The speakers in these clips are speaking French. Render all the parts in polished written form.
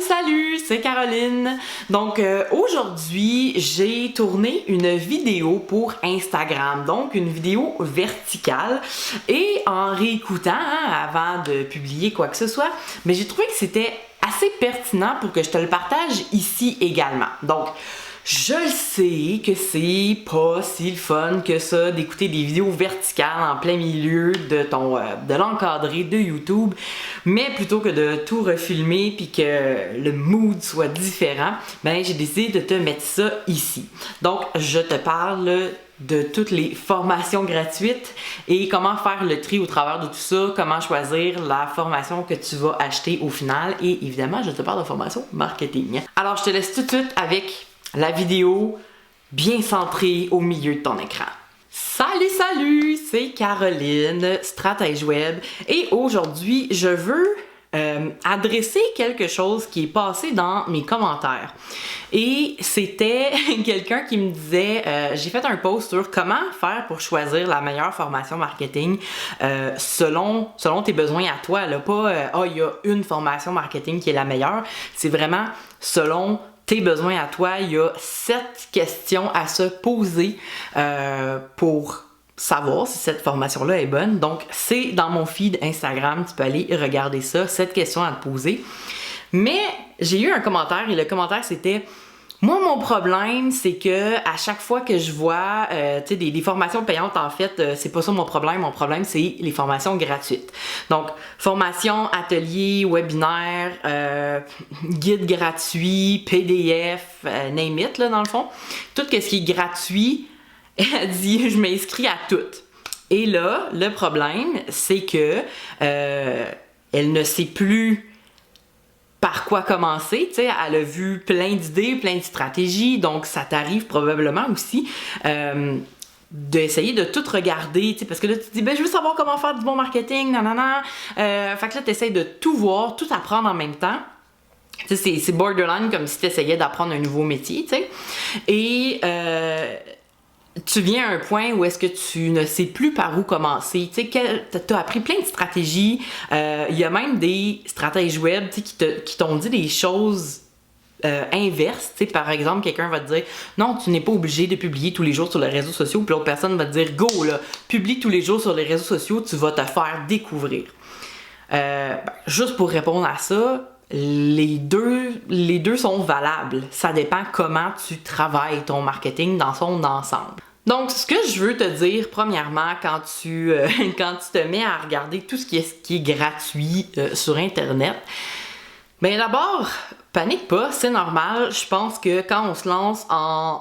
Salut, c'est Caroline. Donc aujourd'hui, j'ai tourné une vidéo pour Instagram, donc une vidéo verticale. Et en réécoutant avant de publier quoi que ce soit, mais j'ai trouvé que c'était assez pertinent pour que je te le partage ici également. Donc je le sais que c'est pas si le fun que ça d'écouter des vidéos verticales en plein milieu de l'encadré de YouTube, mais plutôt que de tout refilmer puis que le mood soit différent, ben j'ai décidé de te mettre ça ici. Donc je te parle de toutes les formations gratuites et comment faire le tri au travers de tout ça, comment choisir la formation que tu vas acheter au final et évidemment je te parle de formation marketing. Alors je te laisse tout de suite avec la vidéo bien centrée au milieu de ton écran. Salut, c'est Caroline, stratège web, et aujourd'hui je veux adresser quelque chose qui est passé dans mes commentaires. Et c'était quelqu'un qui me disait, j'ai fait un post sur comment faire pour choisir la meilleure formation marketing selon tes besoins à toi. Là, pas il y a une formation marketing qui est la meilleure, c'est vraiment selon tes besoins à toi. Il y a 7 questions à se poser pour savoir si cette formation-là est bonne. Donc, c'est dans mon feed Instagram. Tu peux aller regarder ça. 7 questions à te poser. Mais j'ai eu un commentaire et le commentaire, c'était... Moi, mon problème, c'est que à chaque fois que je vois des formations payantes, en fait, c'est pas ça mon problème. Mon problème, c'est les formations gratuites. Donc, formation, atelier, webinaire, guide gratuit, PDF, name it, là, dans le fond. Tout ce qui est gratuit, elle dit, je m'inscris à tout. Et là, le problème, c'est que elle ne sait plus par quoi commencer, tu sais, elle a vu plein d'idées, plein de stratégies, donc ça t'arrive probablement aussi d'essayer de tout regarder, tu sais, parce que là tu te dis, ben je veux savoir comment faire du bon marketing, nanana, fait que là t'essayes de tout voir, tout apprendre en même temps. Tu sais, c'est borderline comme si t'essayais d'apprendre un nouveau métier, tu sais, et tu viens à un point où est-ce que tu ne sais plus par où commencer. Tu sais, t'as appris plein de stratégies. Il y a même des stratèges web qui t'ont dit des choses inverses. Tu sais, par exemple, quelqu'un va te dire « Non, tu n'es pas obligé de publier tous les jours sur les réseaux sociaux. » Puis l'autre personne va te dire « Go, là, publie tous les jours sur les réseaux sociaux, tu vas te faire découvrir. » Juste pour répondre à ça, les deux sont valables. Ça dépend comment tu travailles ton marketing dans son ensemble. Donc, ce que je veux te dire, premièrement, quand tu te mets à regarder tout ce qui est gratuit sur Internet, bien d'abord, panique pas, c'est normal. Je pense que quand on se lance en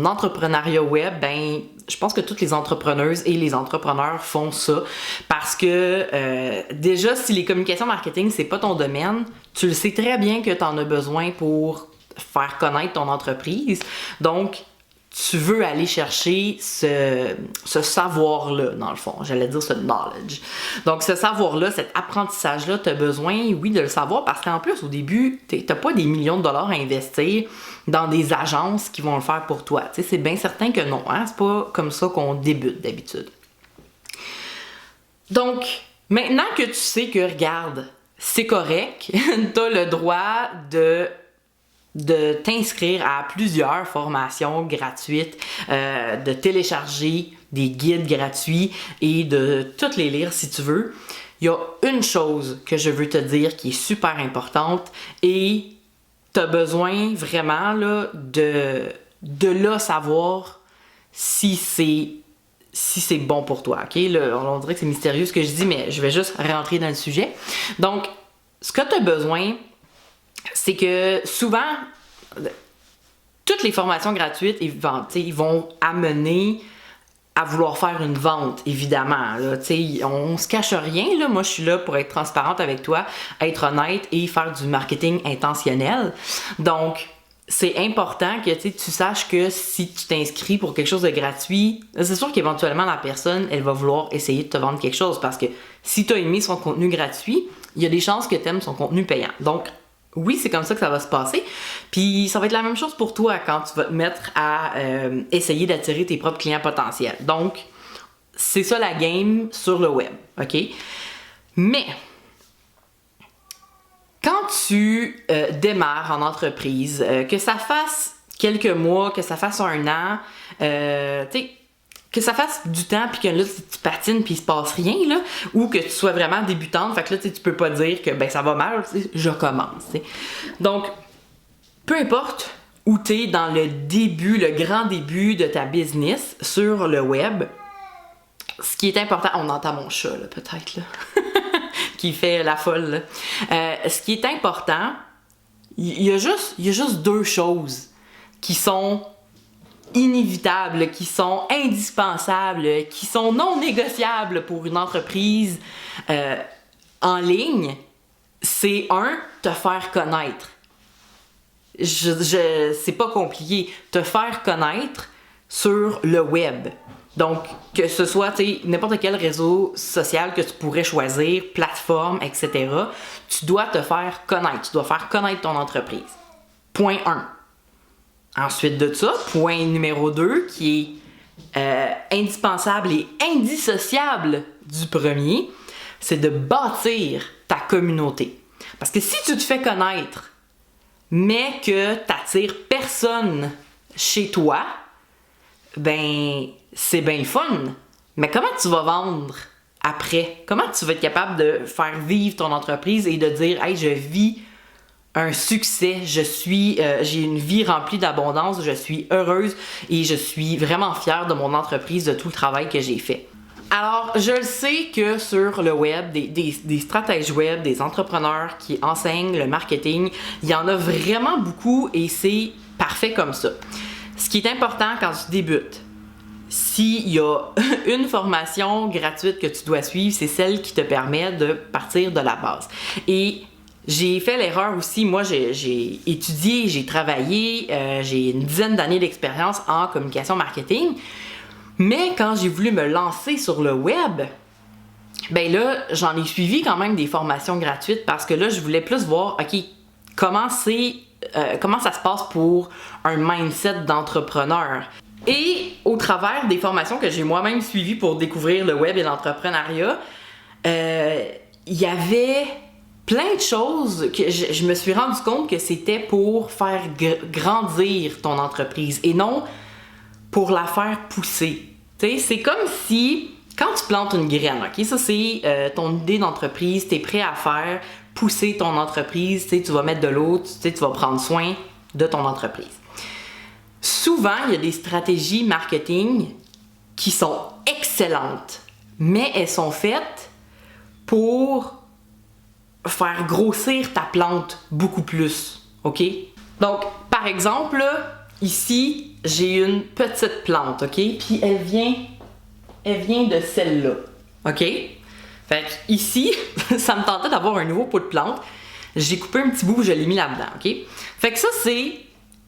entrepreneuriat web, ben je pense que toutes les entrepreneuses et les entrepreneurs font ça parce que déjà, si les communications marketing, c'est pas ton domaine, tu le sais très bien que tu en as besoin pour faire connaître ton entreprise. Donc, tu veux aller chercher ce savoir-là, dans le fond. J'allais dire ce knowledge. Donc, ce savoir-là, cet apprentissage-là, tu as besoin, oui, de le savoir parce qu'en plus, au début, tu n'as pas des millions de dollars à investir dans des agences qui vont le faire pour toi. Tu sais, c'est bien certain que non. Hein? C'est pas comme ça qu'on débute d'habitude. Donc, maintenant que tu sais que, regarde, c'est correct, tu as le droit de t'inscrire à plusieurs formations gratuites, de télécharger des guides gratuits et de toutes les lire si tu veux. Il y a une chose que je veux te dire qui est super importante et tu as besoin vraiment là, de là savoir si c'est bon pour toi. Okay? Là, on dirait que c'est mystérieux ce que je dis, mais je vais juste rentrer dans le sujet. Donc, ce que tu as besoin, c'est que souvent, toutes les formations gratuites, ils vont amener à vouloir faire une vente, évidemment. Là, on se cache rien. Là. Moi, je suis là pour être transparente avec toi, être honnête et faire du marketing intentionnel. Donc, c'est important que tu saches que si tu t'inscris pour quelque chose de gratuit, c'est sûr qu'éventuellement, la personne, elle va vouloir essayer de te vendre quelque chose parce que si tu as aimé son contenu gratuit, il y a des chances que tu aimes son contenu payant. Donc, oui, c'est comme ça que ça va se passer. Puis ça va être la même chose pour toi quand tu vas te mettre à essayer d'attirer tes propres clients potentiels. Donc, c'est ça la game sur le web, OK? Mais, Quand tu démarres en entreprise, que ça fasse quelques mois, que ça fasse un an, tu sais, que ça fasse du temps, puis que là, tu patines, puis il se passe rien, là, ou que tu sois vraiment débutante, fait que là, tu peux pas dire que ça va mal, je commence. T'sais. Donc, peu importe où tu es dans le début, le grand début de ta business sur le web, ce qui est important, on entend mon chat, là, peut-être, là, qui fait la folle, là. Ce qui est important, il y a juste deux choses qui sont inévitables, qui sont indispensables, qui sont non négociables pour une entreprise en ligne. C'est te faire connaître. C'est pas compliqué. Te faire connaître sur le web. Donc, que ce soit n'importe quel réseau social que tu pourrais choisir, plateforme, etc., tu dois te faire connaître. Tu dois faire connaître ton entreprise. Point 1. Ensuite de ça, point numéro 2, qui est indispensable et indissociable du premier, c'est de bâtir ta communauté. Parce que si tu te fais connaître, mais que tu n'attires personne chez toi, c'est bien fun. Mais comment tu vas vendre après? Comment tu vas être capable de faire vivre ton entreprise et de dire « Hey, je vis un succès, j'ai une vie remplie d'abondance, je suis heureuse et je suis vraiment fière de mon entreprise, de tout le travail que j'ai fait. » Alors, je le sais que sur le web, des stratèges web, des entrepreneurs qui enseignent le marketing, il y en a vraiment beaucoup et c'est parfait comme ça. Ce qui est important quand tu débutes, s'il y a une formation gratuite que tu dois suivre, c'est celle qui te permet de partir de la base. Et j'ai fait l'erreur aussi, moi j'ai étudié, j'ai travaillé, j'ai une dizaine d'années d'expérience en communication marketing, mais quand j'ai voulu me lancer sur le web, là j'en ai suivi quand même des formations gratuites parce que là je voulais plus voir, ok, comment ça se passe pour un mindset d'entrepreneur. Et au travers des formations que j'ai moi-même suivies pour découvrir le web et l'entrepreneuriat, il y avait plein de choses que je me suis rendu compte que c'était pour faire grandir ton entreprise et non pour la faire pousser. T'sais, c'est comme si, quand tu plantes une graine, ok, ça c'est ton idée d'entreprise, tu es prêt à faire pousser ton entreprise, tu vas mettre de l'eau, tu vas prendre soin de ton entreprise. Souvent, il y a des stratégies marketing qui sont excellentes, mais elles sont faites pour faire grossir ta plante beaucoup plus, ok? Donc, par exemple, là, ici, j'ai une petite plante, ok? Puis elle vient de celle-là, ok? Fait que ici, ça me tentait d'avoir un nouveau pot de plante. J'ai coupé un petit bout, je l'ai mis là-dedans, ok? Fait que ça, c'est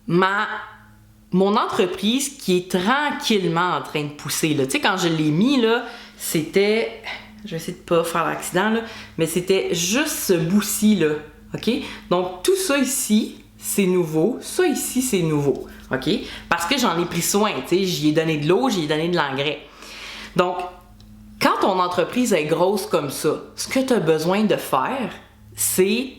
mon entreprise qui est tranquillement en train de pousser, là. Tu sais, quand je l'ai mis, là, c'était... Je vais essayer de pas faire l'accident, là, mais c'était juste ce bout-ci, là, ok? Donc, tout ça ici, c'est nouveau. Ça ici, c'est nouveau, ok? Parce que j'en ai pris soin, tu sais, j'y ai donné de l'eau, j'y ai donné de l'engrais. Donc, quand ton entreprise est grosse comme ça, ce que tu as besoin de faire, c'est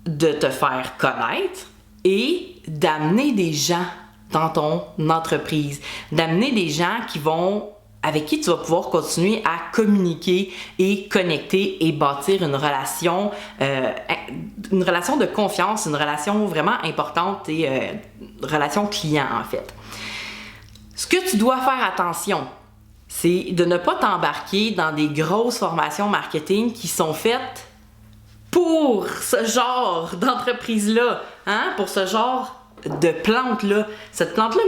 de te faire connaître et d'amener des gens dans ton entreprise, d'amener des gens avec qui tu vas pouvoir continuer à communiquer et connecter et bâtir une relation de confiance, une relation vraiment importante et une relation client en fait. Ce que tu dois faire attention, c'est de ne pas t'embarquer dans des grosses formations marketing qui sont faites pour ce genre d'entreprise-là, hein? Pour ce genre de plante-là. Cette plante-là,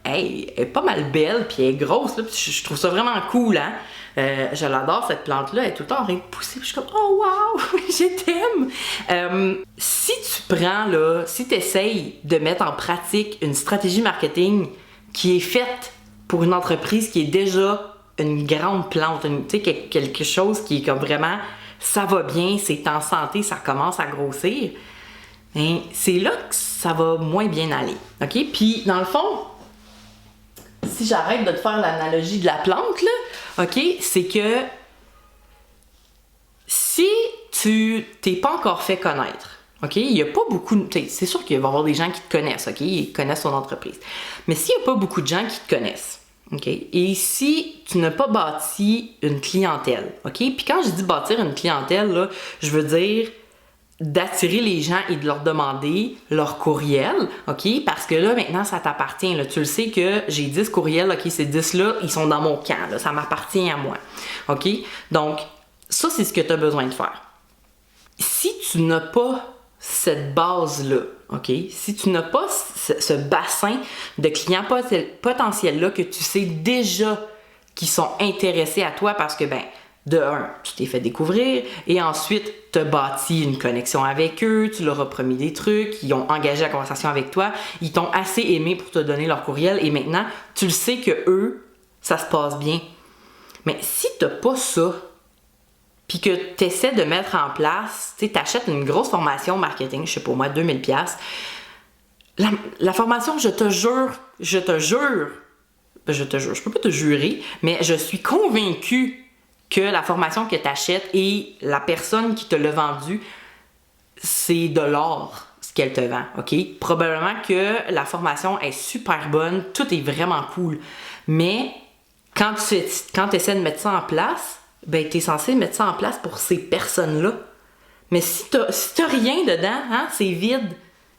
elle est pas mal belle, puis elle est grosse, là, puis je trouve ça vraiment cool, hein? Je l'adore, cette plante-là, elle est tout le temps en train de pousser, puis je suis comme « Oh wow, je t'aime! » Si tu prends, si tu essayes de mettre en pratique une stratégie marketing qui est faite pour une entreprise qui est déjà une grande plante, tu sais, quelque chose qui est comme vraiment, ça va bien, c'est en santé, ça commence à grossir, hein, c'est là que ça va moins bien aller, ok? Puis, dans le fond, si j'arrête de te faire l'analogie de la plante, là, ok, c'est que si tu tu t'es pas encore fait connaître, OK? Il y a pas beaucoup... C'est sûr qu'il va y avoir des gens qui te connaissent, OK? Ils connaissent ton entreprise. Mais s'il y a pas beaucoup de gens qui te connaissent, OK? Et si tu n'as pas bâti une clientèle, OK? Puis quand je dis bâtir une clientèle, là, je veux dire d'attirer les gens et de leur demander leur courriel, OK? Parce que là, maintenant, ça t'appartient. Là. Tu le sais que j'ai 10 courriels, OK? Ces 10-là, ils sont dans mon camp. Là. Ça m'appartient à moi, OK? Donc, ça, c'est ce que tu as besoin de faire. Si tu n'as pas cette base-là, OK? Si tu n'as pas ce bassin de clients potentiels-là que tu sais déjà qui sont intéressés à toi parce que, ben, de un, tu t'es fait découvrir et ensuite, tu as bâti une connexion avec eux, tu leur as promis des trucs, ils ont engagé la conversation avec toi, ils t'ont assez aimé pour te donner leur courriel et maintenant, tu le sais que eux, ça se passe bien. Mais si tu n'as pas ça, puis que tu essaies de mettre en place, tu sais, t'achètes une grosse formation marketing, je sais pas moi, 2000$, la formation, je te jure, je peux pas te jurer, mais je suis convaincue que la formation que tu achètes et la personne qui te l'a vendue, c'est de l'or ce qu'elle te vend, OK? Probablement que la formation est super bonne, tout est vraiment cool, mais quand tu essaies de mettre ça en place, ben tu es censé mettre ça en place pour ces personnes-là. Mais si t'as rien dedans, hein, c'est vide,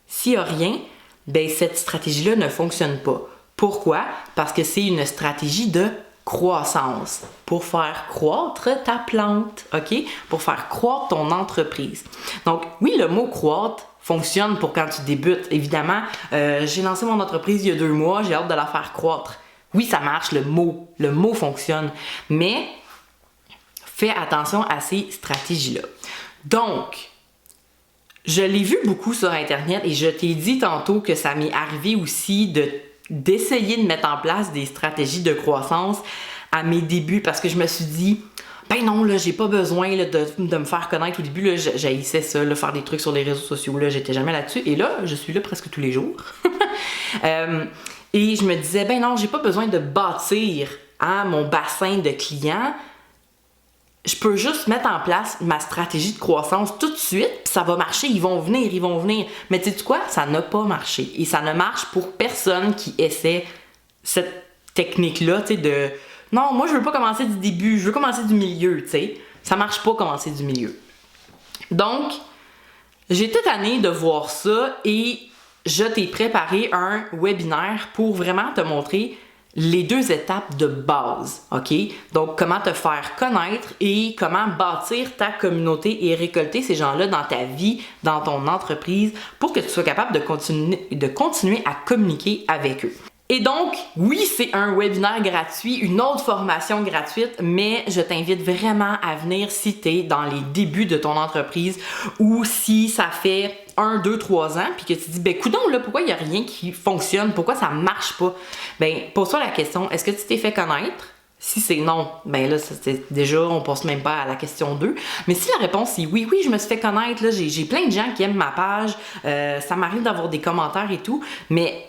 s'il n'y a rien, ben cette stratégie-là ne fonctionne pas. Pourquoi? Parce que c'est une stratégie de croissance, pour faire croître ta plante, OK? Pour faire croître ton entreprise. Donc, oui, le mot croître fonctionne pour quand tu débutes. Évidemment, j'ai lancé mon entreprise il y a 2 mois, j'ai hâte de la faire croître. Oui, ça marche, le mot fonctionne. Mais, fais attention à ces stratégies-là. Donc, je l'ai vu beaucoup sur Internet et je t'ai dit tantôt que ça m'est arrivé aussi d'essayer de mettre en place des stratégies de croissance à mes débuts parce que je me suis dit, ben non, là, j'ai pas besoin là, de me faire connaître au début. Là, j'haïssais ça, là, faire des trucs sur les réseaux sociaux. Là, j'étais jamais là-dessus. Et là, je suis là presque tous les jours. Et je me disais, ben non, j'ai pas besoin de bâtir mon bassin de clients. Je peux juste mettre en place ma stratégie de croissance tout de suite, puis ça va marcher, ils vont venir. Mais tu sais quoi? Ça n'a pas marché. Et ça ne marche pour personne qui essaie cette technique-là, tu sais, de non, moi je veux pas commencer du début, je veux commencer du milieu, tu sais. Ça marche pas commencer du milieu. Donc, j'étais tannée de voir ça et je t'ai préparé un webinaire pour vraiment te montrer les 2 étapes de base, OK? Donc, comment te faire connaître et comment bâtir ta communauté et récolter ces gens-là dans ta vie, dans ton entreprise, pour que tu sois capable de continuer à communiquer avec eux. Et donc, oui, c'est un webinaire gratuit, une autre formation gratuite, mais je t'invite vraiment à venir si tu es dans les débuts de ton entreprise ou si ça fait 1, 2, 3 ans, puis que tu te dis, ben coudonc, là, pourquoi il n'y a rien qui fonctionne? Pourquoi ça marche pas? Ben, pose-toi la question, est-ce que tu t'es fait connaître? Si c'est non, ben là, déjà, on passe même pas à la question 2. Mais si la réponse est oui, je me suis fait connaître, là, j'ai plein de gens qui aiment ma page, ça m'arrive d'avoir des commentaires et tout, mais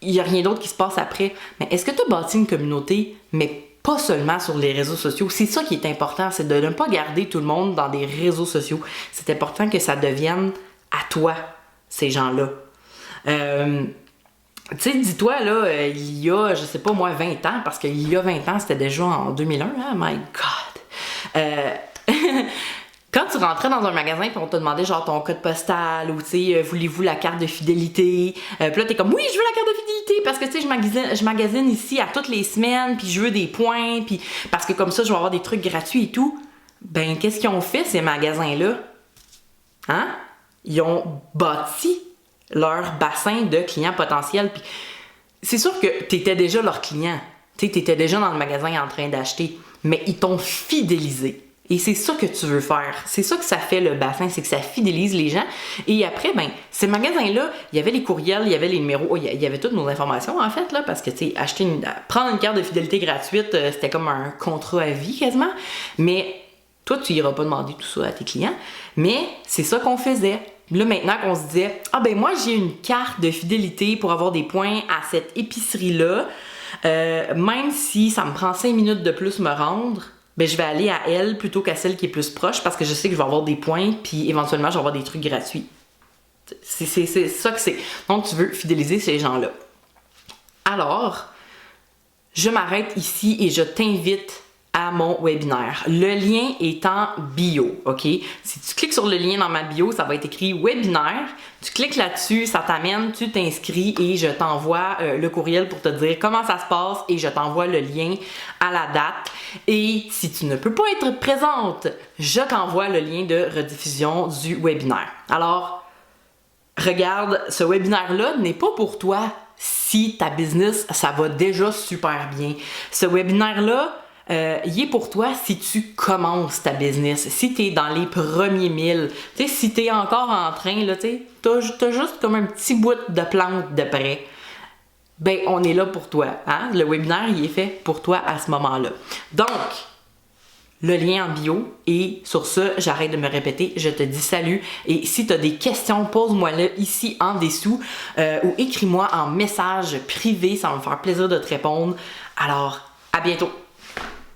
il n'y a rien d'autre qui se passe après. Mais est-ce que tu as bâti une communauté, mais pas seulement sur les réseaux sociaux? C'est ça qui est important, c'est de ne pas garder tout le monde dans des réseaux sociaux. C'est important que ça devienne à toi, ces gens-là. Tu sais, dis-toi, là, il y a, je sais pas moi, 20 ans, parce qu'il y a 20 ans, c'était déjà en 2001, hein? My God! Quand tu rentrais dans un magasin et on te demandait genre ton code postal ou tu sais, voulez-vous la carte de fidélité? Puis là, t'es comme, oui, je veux la carte de fidélité parce que tu sais, je magasine ici à toutes les semaines, puis je veux des points, puis parce que comme ça, je vais avoir des trucs gratuits et tout. Ben, qu'est-ce qu'ils ont fait, ces magasins-là? Hein? Ils ont bâti leur bassin de clients potentiels. Puis c'est sûr que t'étais déjà leur client. Tu sais, t'étais déjà dans le magasin en train d'acheter, mais ils t'ont fidélisé. Et c'est ça que tu veux faire. C'est ça que ça fait le bassin, c'est que ça fidélise les gens. Et après, ben, ces magasins-là, il y avait les courriels, il y avait les numéros, il y avait toutes nos informations en fait, là, parce que tu sais, prendre une carte de fidélité gratuite, c'était comme un contrat à vie quasiment. Mais toi, tu iras pas demander tout ça à tes clients. Mais c'est ça qu'on faisait. Là, maintenant qu'on se disait, ah ben moi, j'ai une carte de fidélité pour avoir des points à cette épicerie-là, même si ça me prend 5 minutes de plus me rendre, ben je vais aller à elle plutôt qu'à celle qui est plus proche parce que je sais que je vais avoir des points puis éventuellement je vais avoir des trucs gratuits. C'est ça que c'est. Donc tu veux fidéliser ces gens-là. Alors, je m'arrête ici et je t'invite à mon webinaire. Le lien est en bio, ok? Si tu cliques sur le lien dans ma bio, ça va être écrit webinaire. Tu cliques là-dessus, ça t'amène, tu t'inscris et je t'envoie le courriel pour te dire comment ça se passe et je t'envoie le lien à la date. Et si tu ne peux pas être présente, je t'envoie le lien de rediffusion du webinaire. Alors, regarde, ce webinaire-là n'est pas pour toi si ta business, ça va déjà super bien. Ce webinaire-là, il est pour toi si tu commences ta business, si tu es dans les premiers 1000, si tu es encore en train, tu as juste comme un petit bout de plante de près. Ben, on est là pour toi. Hein? Le webinaire, il est fait pour toi à ce moment-là. Donc, le lien en bio. Et sur ce, j'arrête de me répéter. Je te dis salut. Et si tu as des questions, pose-moi-le ici en dessous ou écris-moi en message privé. Ça va me faire plaisir de te répondre. Alors, à bientôt.